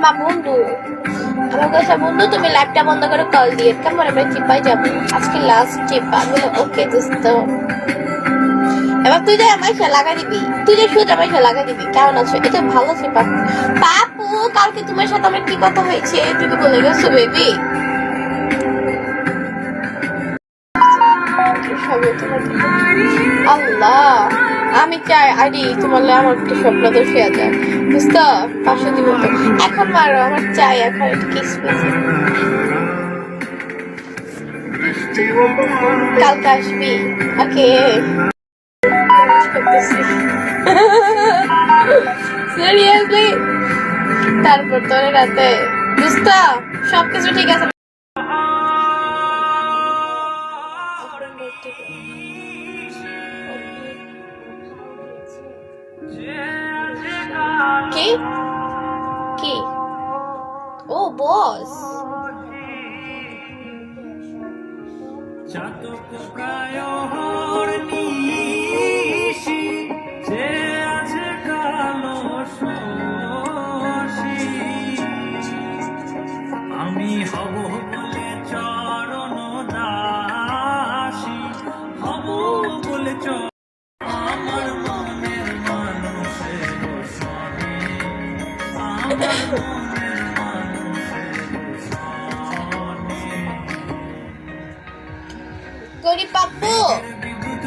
আমার বন্ধু আমার কাছে বন্ধু তুমি লাইভটা বন্ধ করে কল দিয়ে কেমন আমরা চিপাই যাবো আজকে লাস্ট চিপা বলে ওকে দোস্ত এবার তুই যে আমার সে লাগা দিবি তুই যে শুধু আমার সে লাগা দিবি কেমন আছো এটা ভালো চিপা পাপু কালকে তোমার সাথে আমার কি কথা হয়েছে তুমি বলে গেছো বেবি আল্লাহ আমি চাই আইডি তোমার আমার একটু স্বপ্ন দোষে আছে বুঝতো 500 দিব তো এখন মারো আমার চাই এখন একটু কিসমিস কালকে আসবি ওকে সিরিয়াসলি তারপর তোর রাতে বুঝতো সবকিছু ঠিক আছে কি কি ও বস আমি হব বলে চরণ দাসী হব বলে আমার মনের মানুষের সনে আমার মনের মানুষের সনে গরিব পাপ্পু বিদ্যুৎ